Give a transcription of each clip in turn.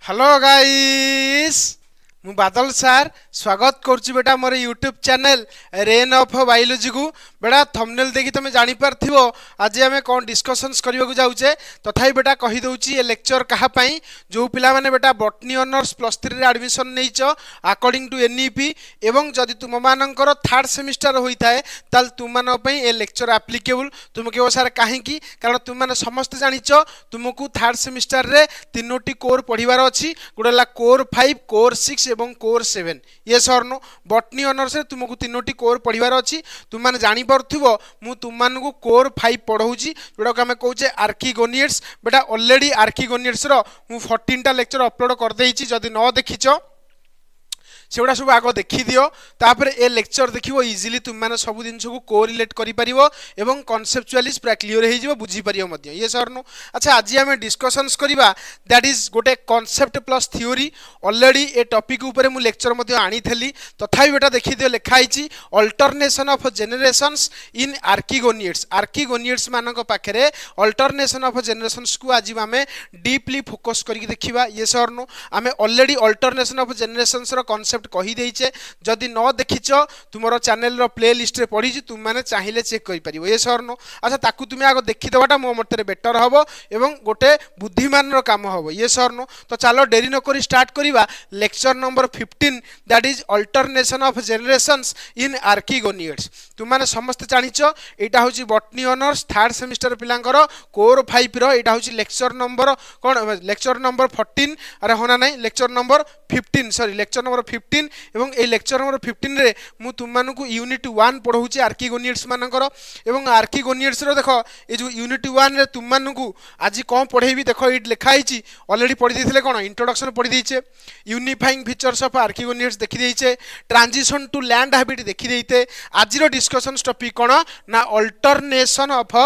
Hello guys मु बादल सार स्वागत करुच्ची बेटा मोर YouTube channel rain of biology को बेटा थंबनेल देखि तुम जानि पारथिबो आज आमे कोन डिस्कशंस करबा को जाउचे तथापि बेटा कहि दउची ए लेक्चर कहा पई जो पिला माने बेटा बॉटनी ऑनर्स +3 रे एडमिशन नेइचो अकॉर्डिंग टू एनईपी एवं जदि तुम मानकर थर्ड सेमिस्टर होई थाए ताल तुम मान पई ए लेक्चर एप्लीकेबल तुम केओ सार काहे की कारण तुम माने समस्त जानिचो तुमको थर्ड सेमिस्टर रे तीनोटी कोर पढिबार अछि गुडला कोर 5 कोर 6 एवं कोर 7 ये सर नो बॉटनी ऑनर्स रे तुमको तीनोटी कोर पढिबार अछि तुम माने जानि परथुबो मु तुम मान को कोर 5 पढौची जोडा को हमें कहूचे आर्किगोनियड्स बेटा ऑलरेडी आर्किगोनियड्स रो मु 14 टा लेक्चर अपलोड कर देइची जदि न देखिचो सेगुड़ा सब आग देखी दियो तापर ए लेक्चर देखिबो इजीली तुम माने सब दिन को कोरिलेट करि परिबो एवं कॉन्सेप्चुअलिस पूरा क्लियर हे जिवो बुझी परियो मध्य ये सर नो अच्छा आज हमें डिस्कशंस करिबा दैट इज गोटे कांसेप्ट प्लस थ्योरी ऑलरेडी ए टॉपिक ऊपर मु लेक्चर मध्य आनी थली तथापि बेटा देखि दियो लिखा हिची अल्टरनेशन ऑफ जनरेशंस इन आर्किगोनियड्स मानक पाखरे अल्टरनेशन ऑफ जनरेशंस को आज हमें डीपली फोकस करिक देखिबा ये सर नो हमें ऑलरेडी अल्टरनेशन ऑफ जनरेशंस रो कांसेप्ट कही देइचे जदि न देखिचो तुमरो चैनल रो प्ले लिस्ट रे पढिची तुम माने चाहिले चेक करि परिबो ये सर नो अच्छा ताकू तुमे आगो देखि देबाटा मो मते बेटर हबो एवं गोटे बुद्धिमान रो काम हबो ये सर नो तो चलो देरी न करी स्टार्ट करिबा lecture number 15 that is alternation of generations in archegoniates तुम माने समस्त जानिचो एटा होची बॉटनी ऑनर्स थर्ड सेमिस्टर पिलांकर कोर 5 रो एटा होची लेक्चर नंबर कोन लेक्चर नंबर 14 अरे होना नहीं lecture number 15 sorry lecture number 15 एवं ए लेक्चर नंबर 15 रे मु तुम मानकु यूनिट 1 पढौची आर्किगोनियड्स मानकर एवं आर्किगोनियड्स रो देखो ए जो यूनिट 1 रे तुम मानकु आज कोन पढेबी देखो इट लिखा हिची ऑलरेडी पढि देथिले कोन इंट्रोडक्शन पढि देइचे यूनिफाइंग फीचर्स ऑफ आर्किगोनियड्स देखि देइचे ट्रांजिशन टू लैंड हैबिट देखि देइते आज रो डिस्कशन टॉपिक कोन ना अल्टरनेशन ऑफ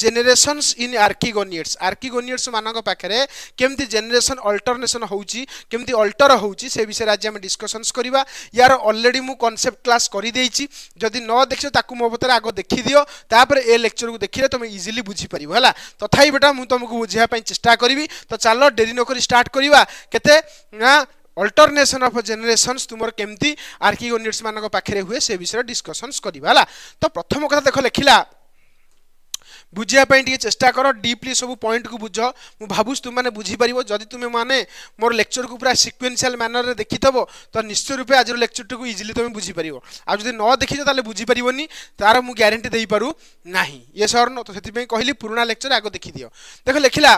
जनरेशंस इन आर्किगोनियड्स मानक पाखरे केमती जनरेशन अल्टरनेशन होउची केमती अल्टर होउची से विषय आज हम डिस्कशंस करिबा यार ऑलरेडी मु कांसेप्ट क्लास करि देइची जदि न देखियो ताकू मो बतर आगो देखि दियो तापर ए लेक्चर को देखिले तुम इजीली बुझी परिबो हला तथाई बेटा मु तुमको बुझिया पई चेष्टा करिवि तो चलो देरी न करी स्टार्ट करिबा केते ना अल्टरनेशन ऑफ जनरेशंस तुमर केमती आर्किगोनियड्स मानक पाखरे हुए से विषय डिस्कशंस करिबा हला तो प्रथम कथा देखो लिखिला बुझिया पई टिके चेष्टा करो डीपली सब पॉइंट को बुझ मु भाबुस तुम माने बुझी परिबो जदि तुमे माने मोर लेक्चर को पूरा सीक्वेंशियल मैनर रे देखितबो तो निश्चित रूपे आज लेक्चर को इजीली तुमे बुझी परिबो आ जदि न देखिजो ताले बुझी परिबोनी तार मु गारंटी देई पारु नाही ये सर न तो सेति पई कहली पुराना लेक्चर आगो देखि दियो देखो लिखिला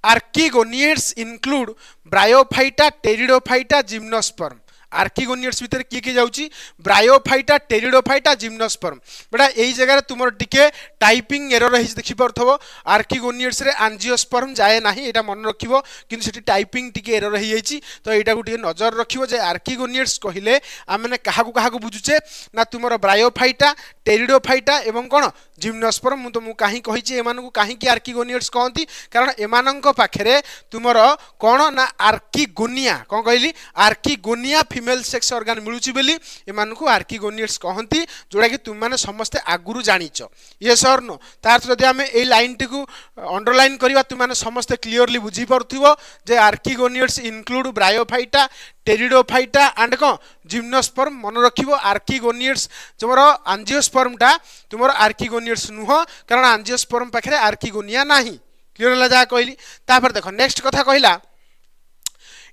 आर्किगोनियड्स इंक्लूड ब्रायोफाइटा टेरिडोफाइटा जिम्नोस्पर्म आर्किगोनियड्स भीतर किए जाउची ब्रायोफाइटा टेरिडोफाइटा जिम्नोस्पर्म बेटा एही जगह रे तुमर टिके टाइपिंग एरर हिज देखि परथबो आर्किगोनियड्स रे एंजियोस्पर्म जाए नाही एटा मन रखिबो किंतु सेठी टाइपिंग टिके एरर हि जाईची तो एटा को टिके नजर रखिबो जे आर्किगोनियड्स कहिले आमने काहाकु बुझुचे ना तुमर ब्रायोफाइटा टेरिडोफाइटा एवं कोन जिम्नोस्पर्म मु तुमको काहे कहिची एमानकु काहे की आर्किगोनियड्स कहंती कारण एमानंक पाखरे तुमर कोन ना आर्किगोनिया कोन कहली आर्किगोनिया फीमेल सेक्स ऑर्गन मिलुची बेली एमानकु आर्किगोनियड्स कहंती जोडा कि तुम माने समस्त आगुरु जानिचो ये सर नो तार जदि हमें ए लाइन टिकु अंडरलाइन करिवा तुम माने समस्त क्लियरली बुझी परथिबो जे आर्किगोनियड्स इंक्लूड ब्रायोफाइटा टेरिडोफाइटा एंड को जिम्नोस्पर्म मन रखिबो आर्किगोनियड्स तुमरो एंजियोस्पर्म टा तुमरो आर्किगोनियड्स नुह कारण एंजियोस्पर्म पाखरे आर्किगोनिया नाही क्लियर होला जा कहली तापर देखो नेक्स्ट कथा कहिला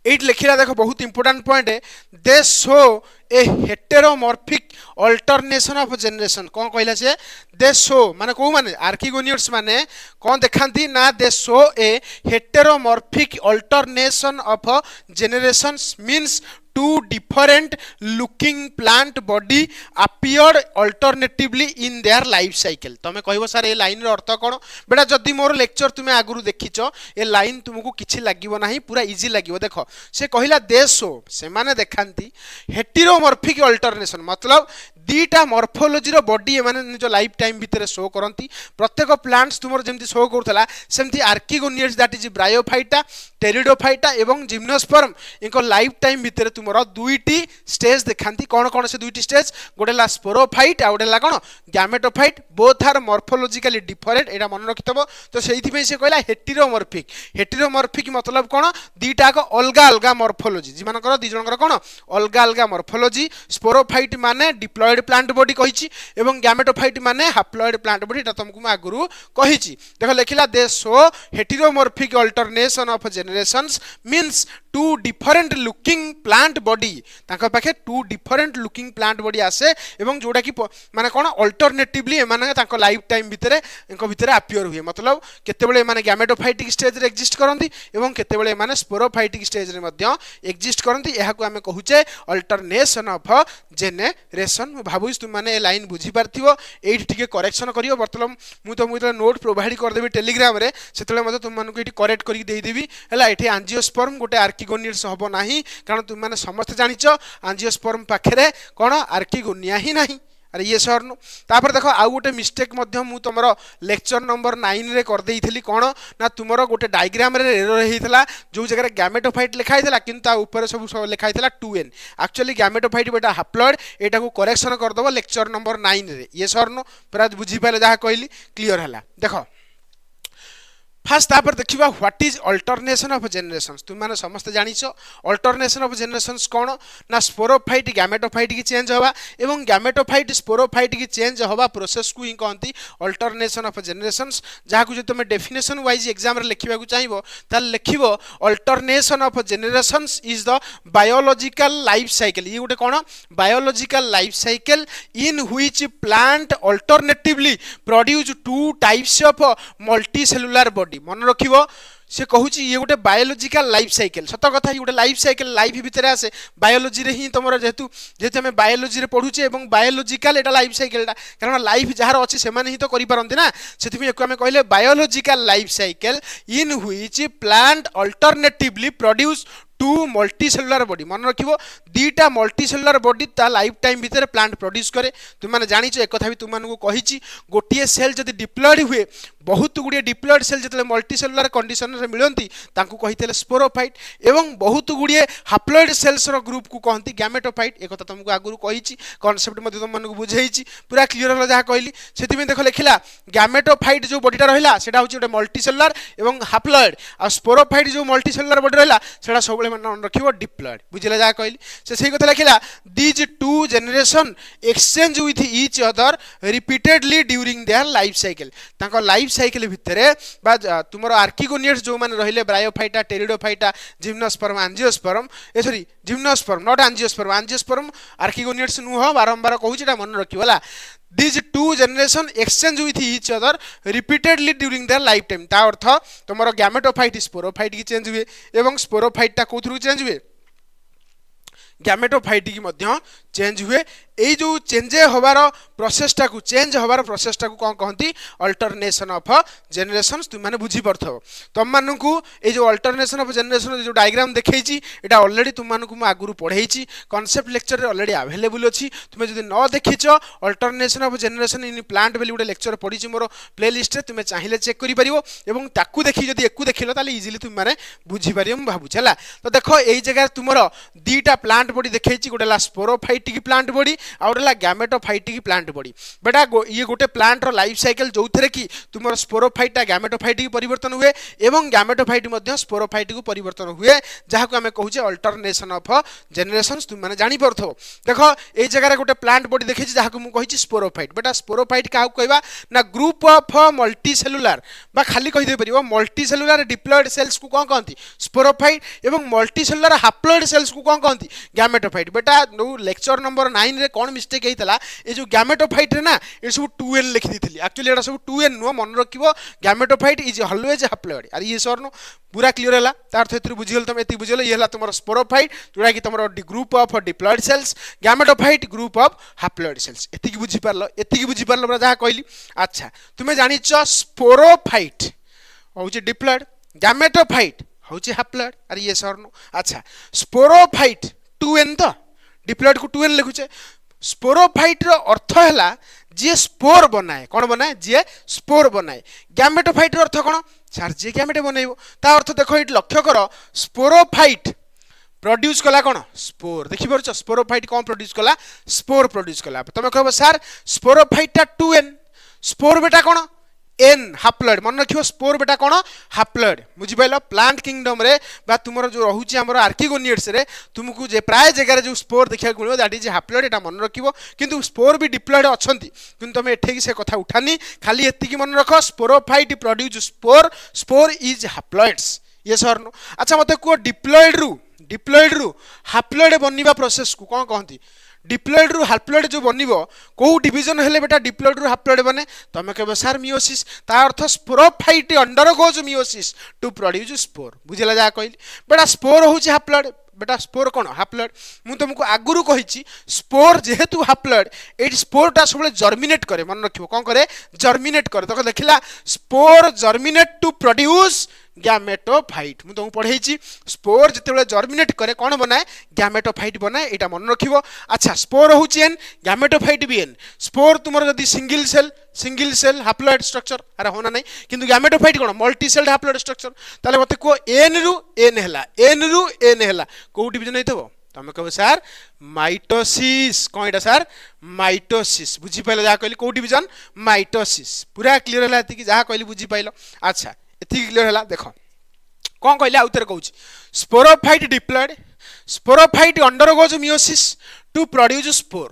एट लिखिला देखो बहुत इंपोर्टेंट पॉइंट है they show a heteromorphic alternation of generation कौन कहला से दे शो माने को माने आर्किगोनियड्स माने कौन देखांती ना they show a heteromorphic alternation of generations means two different looking plant body appeared alternatively in their life cycle तमे कहबो सर ए लाइन रो अर्थ कोन बेटा जदी मोर लेक्चर तुमे आगुरु देखिचो ए लाइन तुमको किछि लागिवो नाही पूरा इजी लागिवो देखो से कहिला देशो से माने देखांती हेटेरोमॉर्फिक अल्टरनेशन मतलब दीटा मॉर्फोलॉजी रो बॉडी ए माने निजो लाइफ टाइम भितरे शो करंती प्रत्येक प्लांट्स तुमर जेमति शो करथला सेमति archegoniates that is bryophyta pteridophyta एवं जिम्नोस्पर्म इनको लाइफ टाइम भितरे तुमरो दुईटी स्टेज देखांती कोन कोन से दुईटी स्टेज गोटे ला स्पोरोफाइट आ गोटे ला कोन gametophyte both are morphologically different एटा मन रखितबो तो सेहिथि पे से कहला हेटेरोमॉर्फिक मतलब कोन दीटा को अलगा अलगा मॉर्फोलॉजी जी मानकर दी जनकर कोन अलगा अलगा मॉर्फोलॉजी स्पोरोफाइट माने डिप्लॉयड प्लांट बॉडी कहिछि एवं गैमेटोफाइट माने हैप्लॉयड प्लांट बॉडी एटा तुमको मैं आगुरु कहिछि देखो लिखिला they show heteromorphic alternation of generations means two different looking plant body तांका पाखे two different looking plant body आसे एवं जोडा कि माने कोन अल्टरनेटिवली माने तांको लाइफ टाइम भितरे इनको भितरे अपियर हुए मतलब केतेबेले माने गैमेटोफाइटिक स्टेज रे एग्जिस्ट करंती एवं केतेबेले माने स्पोरोफाइटिक स्टेज रे मध्ये एग्जिस्ट करंती एहा को हमें कहूचे अल्टरनेशन ऑफ जेनेरेशन भाबुस तुम माने ए लाइन बुझी पारथिवो एठी टिके करेक्शन करियो वर्तमान मु नोट प्रोवाइड कर देबी टेलीग्राम रे सेतले मध्ये तुम मानको एठी करेक्ट करि देई देबी हला एठी एंजियोस्पर्म गोटे आर्किगोनियल्स हबो नाही कारण तुम माने समस्त जानिचो एंजियोस्पर्म पाखरे कोन आर्किगोनिया ही नाही अरे ये सर नु तापर देखो आउ गोटे मिस्टेक मध्य मु तमरो लेक्चर नंबर 9 रे कर देइथिली कोन ना तुमरो गोटे डायग्राम रे एरर हेइतला जो जगह रे गैमेटोफाइट लिखा हेइतला किंतु ऊपर सब लिखा हेइतला 2n एक्चुअली गैमेटोफाइट बेटा हैप्लॉयड एटा को करेक्शन कर दबो लेक्चर नंबर 9 रे ये सर नु पूरा बुझी पाले जहा कहली क्लियर हला देखो फास्ट तापर देखिबा what is alternation of generations तुम माने समस्त जानिछो अल्टरनेशन ऑफ जनरेशंस कोन ना स्पोरोफाइट गैमेटोफाइट की चेंज होबा एवं गैमेटोफाइट स्पोरोफाइट की चेंज होबा प्रोसेस को ही कहंती अल्टरनेशन ऑफ जनरेशंस जहा को जे तुम डेफिनेशन वाइज एग्जाम रे लिखिबा को चाहिबो त लिखिबो alternation of generations is the biological life cycle ये गोटे कोन biological life cycle in which plant alternatively produce two types of multicellular body मन रखिबो से कहूची ये गोटे बायोलॉजिकल लाइफ साइकिल सत कथा ये गोटे लाइफ साइकिल लाइफ भितर आसे बायोलॉजी रे ही तमरो जेतु हमें बायोलॉजी रे पढुचे एवं बायोलॉजिकल एटा लाइफ साइकिल कारण लाइफ जहार अछि से माने ही तो करि परंती ना सेति एको हमें कहले biological life cycle in which plant alternatively produce two multicellular body मन रखिबो दीटा मल्टीसेलुलर बॉडी ता लाइफ टाइम भितर प्लांट प्रोड्यूस करे तुम माने जानिचो एक कथा भी तुम मानको कहिची गोटिए सेल जदी डिप्लॉयड हुए बहुत गुडिए डिप्लॉयड सेल जतले मल्टीसेलुलर कंडीशन रे मिलंती तांको कहितले स्पोरोफाइट एवं बहुत गुडिए हैप्लॉयड सेल्स रो ग्रुप को कहंती गैमेटोफाइट एक कथा तुमको आगुरु कहिची कांसेप्ट मध्ये तुम मानको बुझेइची पूरा क्लियर होला जहा कहली सेति में देखो लिखिला गैमेटोफाइट जो बॉडीटा रहिला सेटा होची गोटे मल्टीसेलुलर एवं हैप्लॉयड आ स्पोरोफाइट जो मल्टीसेलुलर बॉडी रहिला सेटा सबले मन रखिबो डिप्लॉयड बुझिला जा कहली से सही कथा लिखिला these two generation exchange with each other repeatedly during their life cycle तांको लाइफ साइकिल भितरे बा तुमरो आर्किगोनियड्स जो माने रहिले ब्रायोफाइटा टेरिडोफाइटा जिम्नोस्पर्म एंजियोस्पर्म ए sorry gymnosperm not angiosperm archegoniates नु हो बारंबार कहूचिटा मन रखिबोला These two generation exchange with each other repeatedly during their lifetime ता अर्थ तुमरो गैमेटोफाइट स्पोरोफाइट की चेंज हुए एवं स्पोरोफाइट ता कोथरु चेंज हुए गैमेटोफाइट की मध्य चेंज हुए ए जो चेंज होबार प्रोसेस टा को चेंज होबार प्रोसेस टा को कोन कहंती अल्टरनेशन ऑफ जनरेशंस तुम माने बुझी परथो तुम मानकू ए जो अल्टरनेशन ऑफ जनरेशन जो डायग्राम देखैची एटा ऑलरेडी तुम मानकू म आगुरु पढैची कांसेप्ट लेक्चर रे ऑलरेडी अवेलेबल अछि तुम जदि न देखिचो alternation of generation in plant बेली गुटे लेक्चर पढिची मोर प्लेलिस्ट रे तुम चाहिले चेक करि परिबो एवं ताकू देखि जदि एकू देखिलो ताले इजीली तुम माने बुझी परियम भाबु छला तो देखो एई जगह तुमरो दीटा प्लांट बॉडी देखैची गुटे ला स्पोरोफाइटिक प्लांट बॉडी आउरला गैमेटोफाइटिक प्लांट बॉडी बेटा ये गोटे प्लांट रो लाइफ साइकिल जो थरे कि तुमर स्पोरोफाइट गैमेटोफाइट की परिवर्तन हुए एवं गैमेटोफाइट मध्ये स्पोरोफाइट को परिवर्तन हुए जहा को हमें कहूचे अल्टरनेशन ऑफ जनरेशंस तुम माने जानि परथो देखो ए जगह रे गोटे प्लांट बॉडी देखैछि जहा को मु कहिछि स्पोरोफाइट बेटा स्पोरोफाइट का कहबा ना ग्रुप ऑफ मल्टीसेलुलर बा खाली कहि दे परिबो मल्टीसेलुलर डिप्लॉयड सेल्स को कोन कहंती स्पोरोफाइट एवं मल्टीसेलुलर हैप्लॉयड सेल्स को कोन कहंती गैमेटोफाइट बेटा नो लेक्चर नंबर 9 रे कोन मिस्टेक हेतला ए जो गैमेटोफाइट रे ना ए सब 2n लिखि दिथली एक्चुअली एटा सब 2n नो मन रखिबो गैमेटोफाइट इज ऑलवेज हैप्लॉयड अरे ये सर नो पूरा क्लियर हला तार थेतु बुझियल तुम एति बुझियल ये हला तुमर स्पोरोफाइट जोडा कि तुमर group of diploid cells gametophyte group of haploid cells एति बुझि पारलो बरा जहा कहली अच्छा तुमे जानिचो स्पोरोफाइट होउची डिप्लॉयड गैमेटोफाइट होउची हैप्लॉयड अरे ये सर नो अच्छा स्पोरोफाइट 2n तो डिप्लॉयड को 2n लिखुचे स्पोरोफाइट रो अर्थ हैला जे स्पोर बनाए कोन बनाए जे स्पोर बनाए गैमेटोफाइट रो अर्थ कोन सर जे गैमेट बनाइबो ता अर्थ देखो इट लक्ष्य करो स्पोरोफाइट प्रोड्यूस कला कौन स्पोर देखि परछ स्पोरोफाइट कौन प्रोड्यूस कला स्पोर प्रोड्यूस कला तमे कहबो सर स्पोरोफाइट टा 2n स्पोर बेटा कौन एन हाप्लॉइड मन रखियो स्पोर बेटा कौन हाप्लॉइड बुझि पाइलो प्लांट किंगडम रे बा तुमरो जो रहूची हमर आर्किगोनियड्स रे तुमको जे प्राय जगह रे जो स्पोर देखिया गुलो दैट इज हाप्लॉइड एटा मन रखिबो किंतु स्पोर भी डिप्लॉइड अछंती किंतु तमे एठे की से कथा उठानी खाली एत्ती की मन रखो sporophyte produce spore spore is haploids ये सर नो अच्छा मते को डिप्लॉइड रु हाप्लॉइड बनिबा प्रोसेस को कोन कहंती डिप्लॉइड रु हाप्लॉइड जो बनिबो को डिवीजन हेले बेटा डिप्लॉइड रु हाप्लॉइड बने तमे कहबो सर मियोसिस ता अर्थ sporophyte undergoes meiosis to produce spore बुझिला जा कहली बेटा स्पोर होची हाप्लॉइड बेटा स्पोर कौन हाप्लॉइड मु तुमको आगुरु कहिची स्पोर जेहेतु हाप्लॉइड एट स्पोरटा सब जर्मिनेट करे मन रखिबो कोन करे जर्मिनेट करे तो देखिला spore germinate to produce gametophyte मु तुमको पढ़ेइची स्पोर जेतेबेले जर्मिनेट करे कौन बनाए गैमेटोफाइट बनाए एटा मन रखिबो अच्छा स्पोर होची एन गैमेटोफाइट भी एन स्पोर तुमर जदी सिंगल सेल हाप्लॉइड स्ट्रक्चर अरे होना नहीं किंतु गैमेटोफाइट कोन मल्टी सेल्ड हाप्लॉइड स्ट्रक्चर ताले मते को एन रु एन हैला को डिवीजन हेतबो तमे कहबो सर माइटोसिस कोन एटा सर माइटोसिस बुझी पाइलो जा कहली को डिवीजन माइटोसिस पूरा क्लियर हैला एति कि जा कहली बुझी पाइलो अच्छा एति क्लियर हैला देखो कोन कहले आउतर कहूची sporophyte diploid sporophyte undergoes meiosis to produce spore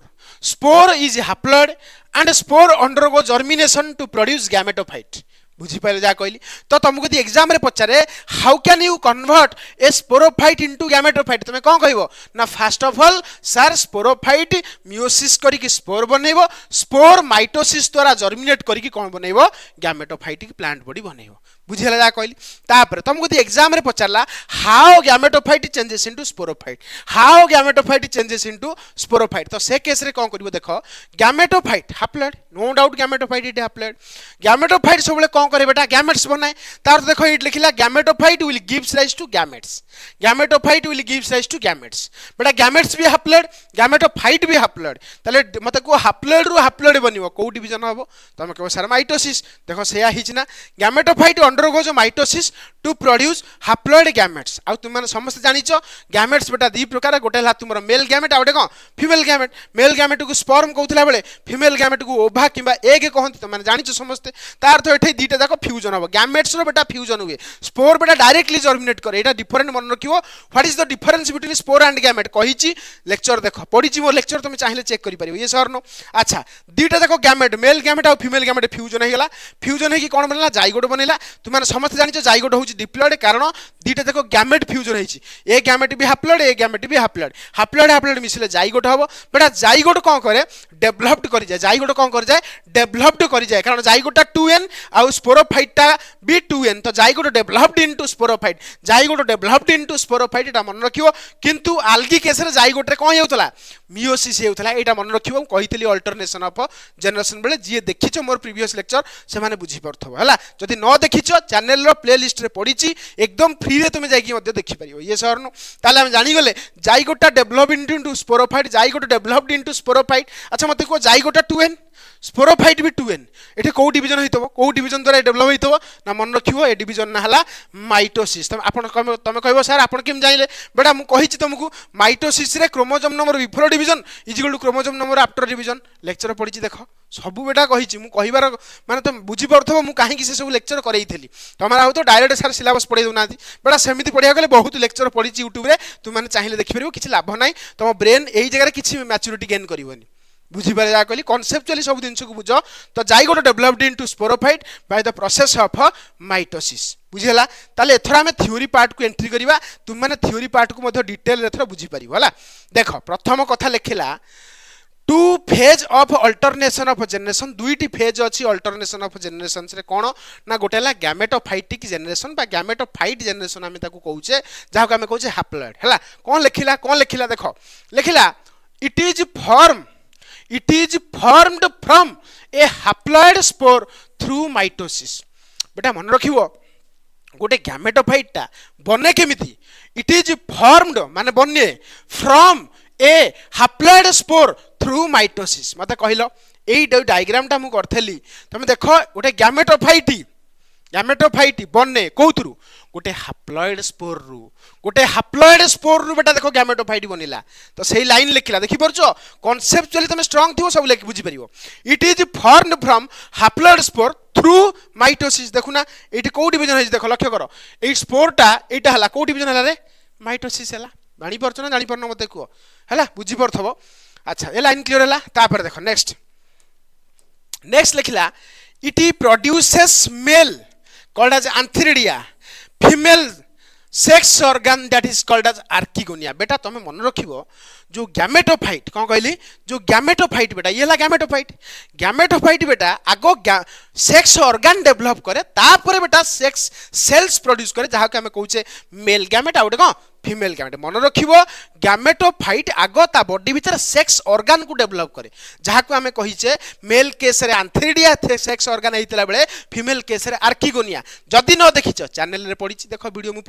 spore is haploid and spore undergo germination to produce gametophyte बुझी पाइले जा कहली तो तुमको दी एग्जाम रे पचारे how can you convert a sporophyte into gametophyte तमे कोन कहबो ना first of all sir sporophyte meiosis करी कि स्पोर बनेबो स्पोर माइटोसिस द्वारा जर्मिनेट करी कि कोन बनेबो गैमेटोफाइट की प्लांट बॉडी बनेबो बुझिला जा कहली तापर तुमको दी एग्जाम रे पचारला how gametophyte changes into sporophyte how gametophyte changes into sporophyte तो से केस रे कोन करबो देखो gametophyte haploid no doubt gametophyte it haploid gametophyte सबले कोन करे बेटा गैमेट्स बनाए तार देखो इट लिखिला gametophyte will gives rise to gametes gametophyte will gives rise to gametes बेटा गैमेट्स भी हाप्लॉइड गैमेटोफाइट भी हाप्लॉइड तले मते को हाप्लॉइड रु हाप्लॉइड बनिवो को डिवीजन हबो तमे कहबो सर माइटोसिस देखो सेया हिचना gametophyte undergoes mitosis to produce haploid gametes आ तुम माने समस्त जानिचो गैमेट्स बेटा दी प्रकार गोटे ला तुमरो मेल गैमेट आ गोटे को फीमेल गैमेट मेल गैमेट को स्पर्म कहउतला बेले फीमेल गैमेट को ओभा किबा एग कहंती तुम माने जानिचो समस्त तार तो एठे दीटा जाको फ्यूजन हबो गैमेट्स रो बेटा फ्यूजन हुए स्पोर बेटा डायरेक्टली जर्मिनेट करे एटा डिफरेंट मन रखिवो what is the difference between spore and gamete कहिची लेक्चर देखो पढिची मो लेक्चर तुम चाहिले चेक करि परिबो ये सर नो अच्छा दीटा जाको गैमेट मेल गैमेट आ फीमेल गैमेट फ्यूजन हे गेला फ्यूजन हे कि कोन बनला जाइगोट बनेला तुम माने समस्त जानिचो जाइगोट होची डिप्लॉइड कारण दीटा जाको गैमेट फ्यूजन हेची ए गैमेट भी हाप्लॉइड ए गैमेट भी हाप्लॉइड हाप्लॉइड हाप्लॉइड मिसले जाइगोट हबो बेटा जाइगोट कोन करे डेवलप्ड करि जाय जाइगोट कोन करि जाय डेवलप्ड करि जाय कारण जाइगोटा 2n आ स्पोरोफाइट भी 2n तो zygote developed into sporophyte zygote developed into sporophyte एटा मन रखियो किंतु आल्गी केस रे जाइगोट रे कोन हेउतला मियोसिस हेउतला एटा मन रखियो कहितली अल्टरनेशन ऑफ जनरेशन बेले जे देखिछो मोर प्रीवियस लेक्चर से माने बुझी परथबो हला जदि न देखिछो चैनल रो प्लेलिस्ट रे पडिची एकदम फ्री रे तुमे जाइकी मध्ये देखि परियो ये सर नो ताले हम जानि गले जाइगोटा developed into sporophyte zygote developed into sporophyte अच्छा मते को जाइगोटा 2n स्पोरोफाइट भी 2n एठे को डिवीजन होइतबो को डिवीजन द्वारा डेवलप होइतबो ना मन रखियो ए डिवीजन ना हला माइटोसिस तमे कहबो सर आपण केम जानिले बेटा मु कहिछि तुमको माइटोसिस रे chromosome number before division is equal to chromosome number after division lecture पढिछि देखो सब बेटा कहिछि मु कहिबार माने तुम बुझि परथबो मु काहे कि से सब लेक्चर करैथली तमरा हो तो डायरेक्ट सर सिलेबस पढै दउनाथि बेटा सेमिति पढिया गेले बहुत लेक्चर पढिछि YouTube रे तुम माने चाहिले देखि परिबो किछि लाभ नै तम ब्रेन एई जगह रे किछि मैच्योरिटी गेन करिवोनी बुझी पारे जा कहली कॉन्सेप्चुअली सब दिन को बुझ तो zygote developed into sporophyte by the process of mitosis बुझिला ताले एथरा हमें थ्योरी पार्ट को एंट्री करिवा तुम माने थ्योरी पार्ट को मध्ये डिटेल एथरा बुझी परिबो हला देखो प्रथम कथा लेखिला two phase of alternation of generation दुईटी फेज अछि अल्टरनेशन ऑफ जनरेशन रे कोन ना गोटेला गैमेटोफाइटिक जनरेशन बा गैमेटोफाइट जनरेशन हमें ताको कहूचे जाहा को हमें कहूचे हैप्लॉइड हला कोन लेखिला देखो लेखिला it is formed from a haploid spore through mitosis बेटा मन रखिवो गोटे गैमेटोफाइट ता बने केमिति it is formed माने बने from a haploid spore through mitosis मते कहिलो एई डायग्राम ता मु करथली तमे देखो गोटे गैमेटोफाइट बने कोथरु गोटे हाप्लॉइड स्पोर रु गोटे हाप्लॉइड स्पोर रु बेटा देखो गैमेटोफाइट बनिला तो सही लाइन लिखिला देखि परछो कॉन्सेप्चुअली तुम स्ट्रांग थिवो सब लेख बुझी परिवो it is formed from haploid spore through mitosis देखुना एटी को डिवीजन है देखो लक्ष्य करो ए स्पोरटा एटा हला को डिवीजन हला रे माइटोसिस हला जानि परछो ना जानि परनो मते को हला बुझी परथबो अच्छा ए लाइन क्लियर हला तापर देखो नेक्स्ट लिखिला it produces male called as antheridia female sex organ that is called as archegonia बेटा तुम्हें मन रखिबो जो गैमेटोफाइट कौन कहली जो गैमेटोफाइट बेटा ये गैमेटोफाइट बेटा आगो सेक्स ऑर्गन डेवलप करे तापर बेटा सेक्स सेल्स प्रोड्यूस करे जहाँ को आम कहूचे मेल गैमेट आ गोटे कौन फीमेल गैमेट मन रखिबो गैमेटोफाइट आगो ता बॉडी भीतर सेक्स ऑर्गन को डेवलप करे जहाँ को आम कहीचे मेल केस रे एंथेरिडिया सेक्स ऑर्गन होइतला बेले फीमेल केस रे आर्किगोनिया जदि न देखिछ चैनल रे पढिछि देखो वीडियो मु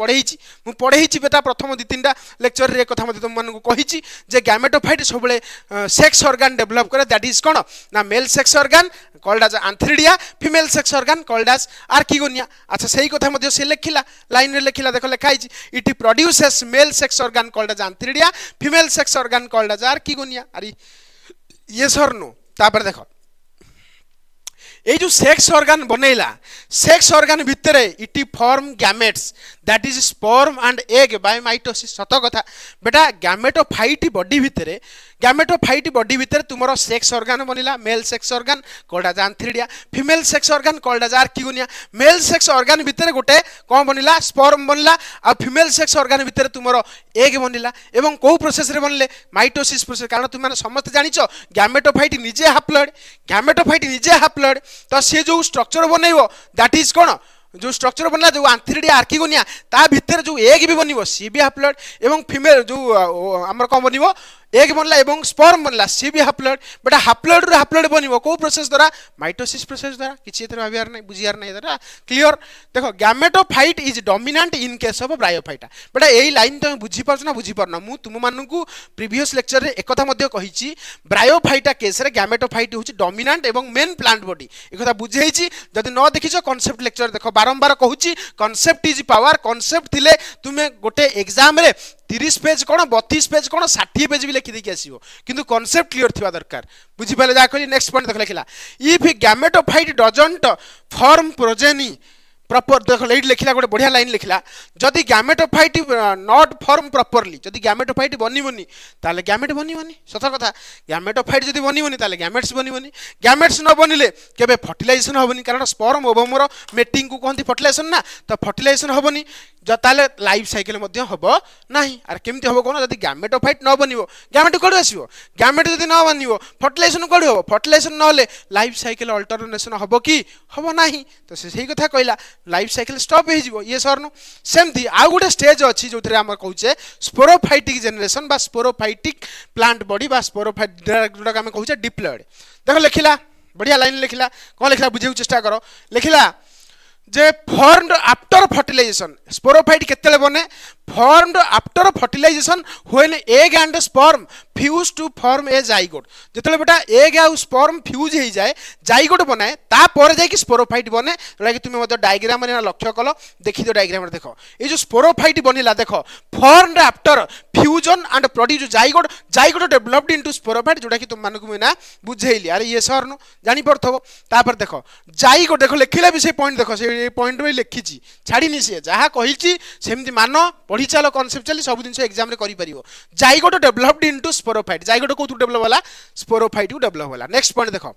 पढेइछि बेटा प्रथम 2-3टा लेक्चर रे कथा मते तुम मानकु कहिछि जे गैमेटोफाइट सबले सेक्स ऑर्गन डेवलप करे दैट इज कोन ना male sex organ called as antheridia female sex organ called as archegonia अच्छा सही कथा मते से लिखिला लाइन रे लिखिला देखो लिखाइछि it produces male sex organ called as antheridia female sex organ called as archegonia अरे ये सरनो तापर देखो ए जो सेक्स ऑर्गन बनैला सेक्स ऑर्गन भितर it form gametes that is sperm and egg by mitosis सत कथा बेटा गैमेटोफाइट बॉडी भितर तुमरो सेक्स ऑर्गन बनिला male sex organ called as antheridia female sex organ called as archegonia male sex organ भितर गोटे कोन बनिला sperm बनला आ फीमेल सेक्स ऑर्गन भितर तुमरो एग बनिला एवं को प्रोसेस रे बनले माइटोसिस प्रोसेस कारण तुम माने समस्त जानिचो गैमेटोफाइट निजे हाप्लॉइड तो सी जो स्ट्रक्चर बनइबो दैट इज कोन जो स्ट्रक्चर बनला जो एंथेरिडिया आर्किगोनिया ता भीतर जो एग भी बनिबो सी भी हाप्लॉइड एवं फीमेल जो हमर कोन बनिबो एग बनला एवं स्पर्म बनला सी भी हाप्लॉइड बेटा हाप्लॉइड बनिबो को प्रोसेस द्वारा माइटोसिस प्रोसेस द्वारा किछि एतर भाबियार नै बुझियार नै एतर क्लियर देखो gametophyte is dominant in case of bryophyta बेटा एई लाइन तुम बुझी परना मु तुम मानकु प्रीवियस लेक्चर रे एकथा मध्ये कहिछि ब्रायोफाइटा केस रे गैमेटोफाइट होछि डोमिनेंट एवं मेन प्लांट बॉडी एकथा बुझेइछि जदि न देखिछो कांसेप्ट लेक्चर देखो बारंबार कहूछि कांसेप्ट इज पावर कांसेप्ट थिले तुमे गोटे एग्जाम रे 30 पेज कोन 32 पेज कोन 60 पेज भी लिखि देकी आसीबो किंतु कांसेप्ट क्लियर थिबा दरकार बुझि पाले जा कहली नेक्स्ट पॉइंट देख लिखला if gametophyte doesn't form progeny proper देख लेट लिखला गोटे बढ़िया लाइन लिखला जदि गैमेटोफाइट नॉट फॉर्म प्रॉपर्ली जदि गैमेटोफाइट बनिबोनी ताले गैमेट बनिबोनी सत कथा गैमेटोफाइट जदि बनिबोनी ताले गैमेट्स बनिबोनी गैमेट्स न बनिले केबे फर्टिलाइजेशन होबनी कारण स्पर्म ओवमर मेटिंग को कहंती फर्टिलाइजेशन ना तो फर्टिलाइजेशन होबनी ताले लाइफ साइकिल मध्ये होबो नाही आर केमती होबो कोन जदि गैमेटोफाइट न बनिबो गैमेट कोड आसीबो गैमेट जदि न बनिबो फर्टिलाइजेशन कोड होबो फर्टिलाइजेशन न होले लाइफ साइकिल अल्टरनेशन होबो की होबो नाही तो सही कथा कहला लाइफ साइकिल स्टॉप हो जिवो ये सरनो सेमती आ गोटे स्टेज अछि जोथरे हम कहूचे स्पोरोफाइटिक जनरेशन बा स्पोरोफाइटिक प्लांट बॉडी बा स्पोरोफाइट जोटा हम कहूचे डिप्लॉयड देखो लिखिला बढ़िया लाइन लिखिला कोन लिखिला बुझेउ चेष्टा करो लिखिला जे फॉर्म्ड आफ्टर फर्टिलाइजेशन स्पोरोफाइट केतेले बने formed after fertilization when egg and sperm fuse to form a zygote जेतले बेटा एग आ स्पर्म फ्यूज हो जाए जाइगोट बनाए ता पर जाय कि स्पोरोफाइट बने जोटा कि तुमे मते डायग्राम रे लक्ष्य कलो देखि दो डायग्राम रे देखो ए जो स्पोरोफाइट बनिला देखो formed after fusion and produce zygote developed into sporophyte जोटा कि तुम मानकु मेना बुझेइली अरे ये सर नो जानि परथबो तापर देखो जाइगोट देखो लिखिला भी से पॉइंट देखो से पॉइंट रे लिखिची छाड़ीनी से जहा कहिची सेमती मानो पढ़ी चलो कॉन्सेप्चुअली सब दिन एग्जाम रे करि परिबो zygote developed into sporophyte zygote कोथु डेवलप होला स्पोरोफाइट को डेवलप होला नेक्स्ट पॉइंट देखो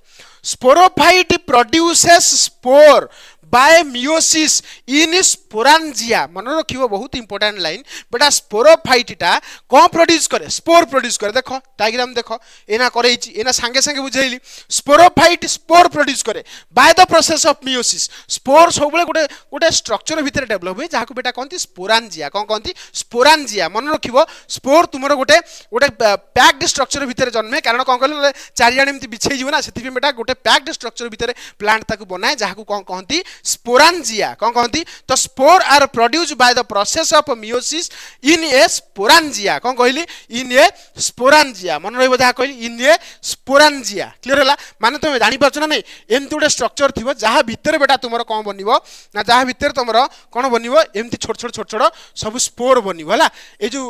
sporophyte produces spore by meiosis in sporangia मन रखिबो बहुत इंपोर्टेंट लाइन बेटा स्पोरोफाइटा कोन प्रोड्यूस करे स्पोर प्रोड्यूस करे देखो डायग्राम देखो एना करैछि एना संगे संगे बुझैली स्पोरोफाइट स्पोर प्रोड्यूस करे by the process of meiosis spore सबले गोटे गोटे स्ट्रक्चर भीतर डेवलप होय जाहाको बेटा कहंती स्पोरांजिया कोन कहंती स्पोरांजिया मन रखिबो स्पोर तुमरो गोटे गोटे पैक्ड स्ट्रक्चर भीतर जन्मे कारण कोन कहले चारि जण एमती बिछै जिवो ना सेति बेटा गोटे पैक्ड स्ट्रक्चर भीतर प्लांट ताकू बनाए जाहाको कोन कहंती स्पोरांजिया कौन कहती तो spore are produce by the process of meiosis in a sporangia कौन कहली इन ए स्पोरांजिया मन रही जहाँ कहली इन ए स्पोरांजिया क्लियर है माने तुम जानी पारछ ना नहीं एमती गोटे स्ट्रक्चर थी जहाँ भितर बेटा तुम कौन बनव ना जहाँ भितर तुम कौन बनव एमती छोट छोट छोट छोट सब स्पोर बनव है ये जो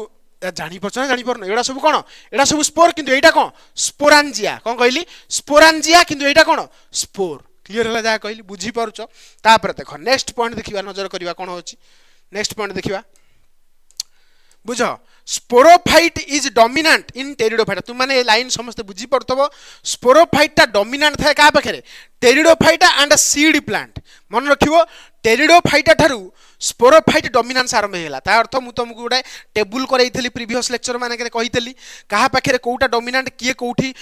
जापर ना जापर एटा सब कौन एटा सब स्पोर किंतु एटा कौन स्पोरांजिया कौन कहली स्पोरांजिया किंतु एटा कौन स्पोर क्लियर है जहाँ कहली बुझीपार देख नेक्स्ट पॉइंट देखा नजर करवा कौन हो नेक्स्ट पॉइंट देखा बुझ sporophyte is dominant in pteridophyte तुम मैंने लाइन समस्त बुझी पड़ो स्पोरोफाइटा डोमिनेंट थाए क्या पाखे टेरिडोफाइटा एंड सीड प्लांट मन रखियो टेरिडोफाइटा ठारू स्पोरोफाइट डोमिनेंस आरंभ होगा ता अर्थ मुझे तुमको गोटे टेबुल कराई प्रीवियस लेक्चर मान कही क्या पाखे कौटा डोमिनेंट किए कौटी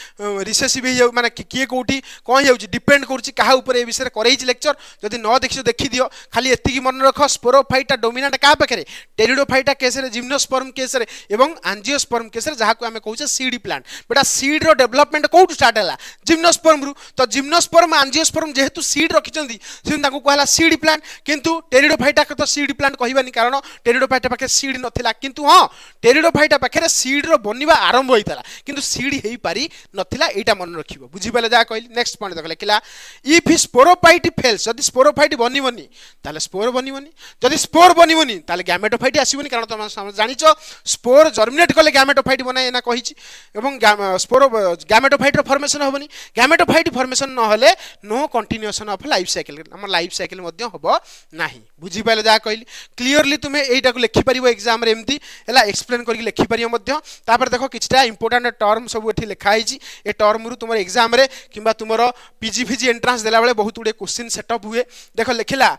रिसेसिव माने किए कौटी कौन हो डिपेंड कर विषय कराई लेक्चर जदि न देख देखी दियो खाली एति मन रख स्पोरोफाइटा डोमिनेंट क्या पाखे टेरिडोफाइटा केस जिम्नोस्पर्म केस एवं आंजियोस्पर्म केस जहाँ को आम कहे सीड प्लांट बेटा सीड रो डेवलपमेंट कौटू स्टार्ट है जिम्नोस्पर्म रु तो जिम्नोस्पर्म आंजियोस्पर्म जेहेतु सीड रखिंट कहला सीड प्लांट किंतु टेरिडोफाइटा तो सीड प्लांट कहबानी कारण टेरिडोफाइटा पाखे सीड नथिला किंतु हाँ टेरिडोफाइटा पाखे सीड रो बनिबा आरंभ होइतला किंतु सीड हेई पारी नथिला एटा मन रखिबो बुझी पाले जा कहली नेक्स्ट पॉइंट देख लिखला इफ स्पोरोफाइट फेल्स जदि स्पोरोफाइट बनिबनी ताले स्पोर बनिबनी जदि स्पोर बनिबनी ताले गैमेटोफाइट आसीबनी कारण तुम जानिचो स्पोर जर्मिनेट कले गैमेटोफाइट बनाए ना कहिछि एवं स्पोर गैमेटोफाइट रो फॉर्मेशन होबनी गैमेटोफाइट फॉर्मेशन न होले no continuation of life cycle हमर लाइफ साइकिल मध्ये होबो नाही बुझी पाले जा कहली क्लियरली तुमे एटा को लिखि परिबो एग्जाम रे एमती हला एक्सप्लेन करके लिखि परिबो मध्ये तापर देखो किछटा इंपोर्टेंट टर्म सब एठी लिखा हिची ए टर्म रु तुमर एग्जाम रे किबा तुमर पीजी फिजी एंट्रेंस देला बेले बहुत गुडे क्वेश्चन सेटअप हुए देखो लिखिला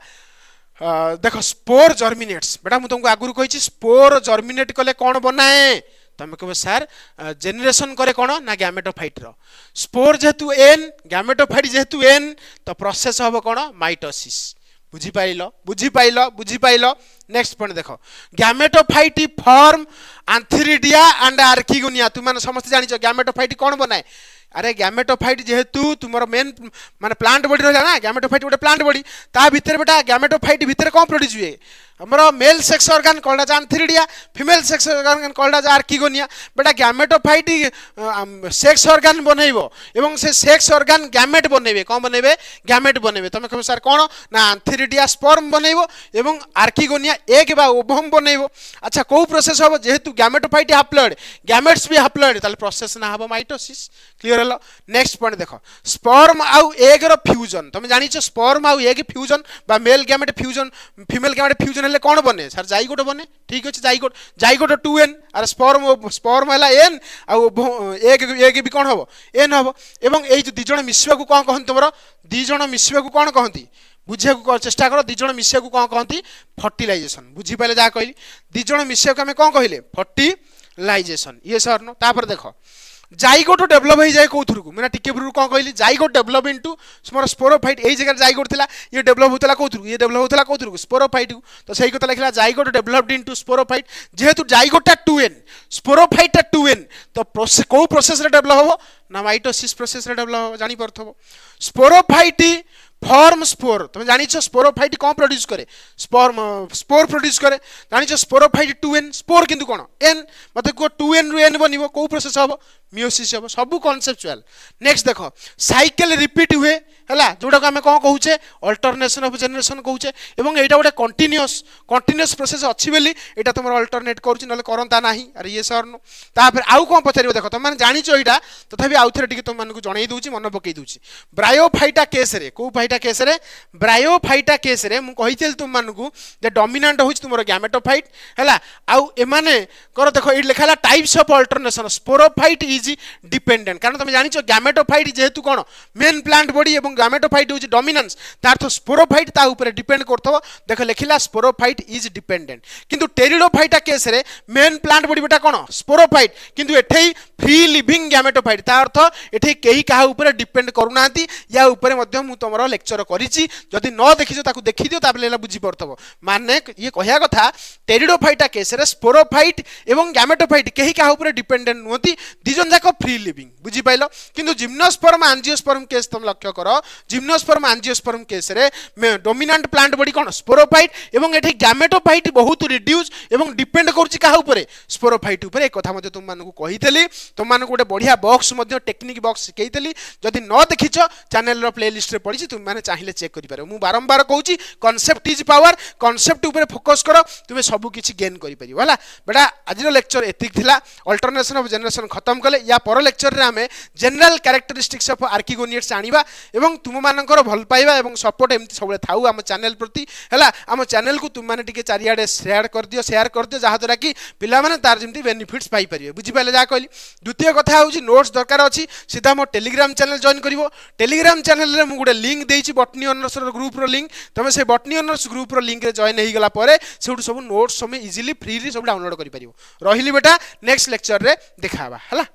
देखो स्पोर जर्मिनेट्स बेटा मु तुमको आगुरु कहिछि स्पोर जर्मिनेट कले कोन बनाए तुम कह सर जेनेरेशन करे कौन ना गैमेटोफाइट रो स्पोर जेहेतु एन गैमेटोफाइट जेहेतु एन तो प्रोसेस हम कौन माइटोसिस बुझीपाइल नेक्स्ट पॉइंट देखो गैमेटोफाइट फॉर्म आंथीरिडिया एंड आर्किगोनिया तुम मैंने समस्त जानिछ गैमेटोफाइट कौन बनाए अरे गैमेटोफाइट जेहेतु तुम मेन माने प्लांट बॉडी रहा ना गैमेटोफाइट गोटे प्लांट बॉडी ता भीतर बेटा गैमेटोफाइट भीतर कौन प्रोड्यूस हुए हमरो male sex organ called as antheridia female sex organ called as archegonia बेटा गैमेटोफाइट सेक्स ऑर्गन बनैबो एवं से सेक्स ऑर्गन गैमेट बनैबे कौन बनैबे गैमेट बनैबे तुम कह सर कौन ना आंथीरिडिया स्पर्म बनैबो एवं आर्किगोनिया एग बा ओवम बनैबो अच्छा को प्रोसेस हो जेहेतु गैमेटोफाइट हाप्लॉइड गैमेट्स भी हाप्लॉइड ताले प्रोसेस ना हबो mitosis clear hello next point देखो स्पर्म आउ एग रो फ्यूजन तुम जानिछ स्पर्म आउ एग फ्यूजन बा male gamete fusion female gamete fusion कौन बने सर जाइगोट बने ठीक अच्छे जाइगोट 2n और स्पर्म है एन आगे भी कौन हम एन हम एवं ये जो दिज मिसवा को कौन कहते तुम दिज मिसवा को कौन कहती बुझे चेष्टा कर दिज मिसवा को कौन कहती फर्टिलाइजेशन बुझीपारे जहाँ कहली दिज मिसवा को आम कौन कहले फर्टिलाइजेशन ये सर नो तापर देख जाइगोट डेभलप हो जाए कौन को मैंने टिके पूर्व कौन कहली जाइगोट डेभलप इंटू मोर स्पोरोफाइट यही जगह जाइगोट था ये डेभलप होता कौन ये डेभलप होता कौन स्पोरोफाइट को तो सही कथा लिखला जाइगोट डेभलप्ड इंटू स्पोरोफाइट जेहेतु जाइगोटा 2n स्पोरोफाइटा 2n तो कौ प्रोसेस रे डेभलप हो ना माइटोसिस प्रोसेस रे डेभलप हो जानि परथबो स्पोरोफाइट फॉर्म स्पोर तुम जानिछ स्पोरोफाइट कौन प्रोड्यूस करे स्पोर प्रोड्यूस करे जानिछ स्पोरोफाइट 2n स्पोर किंतु कोन n मते को 2n रु n बनिबो को प्रोसेस हबो मियोसिस हबो सब कॉन्सेप्चुअल नेक्स्ट देखो साइकिल रिपीट हुए हला जोडा को हमें कौन कहूचे अल्टरनेशन ऑफ जनरेशन कहूचे एवं एटा गोटे कंटीन्यूअस प्रोसेस अछि बेली एटा तुम अल्टरनेट करूची नले करंता नाही अरे ये सर नो तापर आउ कोन पचारिबो देखो तुम माने जानिछो एटा तथापि आउ थरे टिके तुम मानकु जणाई दउची मन पकई दउची ब्रायोफाइटा केस रे को फाइटा केस रे ब्रायोफाइटा केस रे मु कहितेल तुम मानकु जे डोमिनेंट होची तुमरो गैमेटोफाइट हला आउ एमाने कर देखो ए लिखाला types of alternation sporophyte is dependent कारण तुम जानिछो गैमेटोफाइट जेहेतु कोन मेन प्लांट बॉडी एवं गैमेटोफाइट होची डोमिनेंस तार स्पोरोफाइट ता ऊपर डिपेंड करथबो देखो लिखिला स्पोरोफाइट इज डिपेंडेंट किंतु टेरिडोफाइटा केस रे मेन प्लांट बॉडी बेटा कोन स्पोरोफाइट किंतु एठेई फ्री लिविंग गैमेटोफाइट ता अर्थ एठेई केही काहा ऊपर डिपेंड करूनांती या ऊपर मध्य मु तमरो लेक्चर करिछि जदि न देखिछो ताकू देखि दियो ताबले एला बुझी परथबो माने ये कहया कथा टेरिडोफाइटा केस रे स्पोरोफाइट एवं गैमेटोफाइट केही काहा ऊपर डिपेंडेंट नोती दिजन जाको फ्री लिविंग बुझी पाइलो किंतु जिम्नोस्पर्म एंजियोस्पर्म केस तुम लक्ष्य करो जिम्नोस्पर्म एंजियोस्पर्म केस रे डोमिनेंट प्लांट बॉडी कोन स्पोरोफाइट एवं एठी गैमेटोफाइट बहुत रिड्यूस एवं डिपेंड करछि काहा ऊपर स्पोरोफाइट ऊपर एक कथा मध्ये तुम मानकु कहितली तुम मानकु गोटे बढ़िया बॉक्स मध्ये टेक्निक बॉक्स सिखेइतली जदि न देखिछो चैनल रो प्लेलिस्ट रे पडिछि तुम माने चाहिले चेक करि पारो मु बारंबार कहूची कांसेप्ट इज पावर कांसेप्ट ऊपर फोकस करो तुमे सब किछि गेन करि परिबो हला बेटा आज लेक्चर एतिक थिला अल्टरनेशन ऑफ जनरेशन खत्म कले या पर लेक्चर रे हमें जनरल कैरेक्टरिस्टिक्स ऑफ आर्किगोनिएट्स आनिबा एवं तुम मानकर भल पाइबा एवं सपोर्ट एमति सबले थाउ हम चैनल प्रति हला हम चैनल को तुम माने टिके चारियाडे शेयर कर दियो जहा द्वारा कि पिला माने तार जेमति बेनिफिट्स पाई परिबे बुझि पाले जा कहली द्वितीय कथा होची नोट्स दरकार अछि सीधा मो टेलीग्राम चैनल जॉइन करिवो टेलीग्राम चैनल रे मु गुडे लिंक देइछि बटनी ऑनर्स ग्रुप रो लिंक तमे से बटनी ऑनर्स ग्रुप रो लिंक रे जॉइन हेई गला परे सेउड सब नोट्स हमें इजीली फ्री रे सब डाउनलोड करि परिबो रहिली बेटा नेक्स्ट लेक्चर रे देखाबा हला।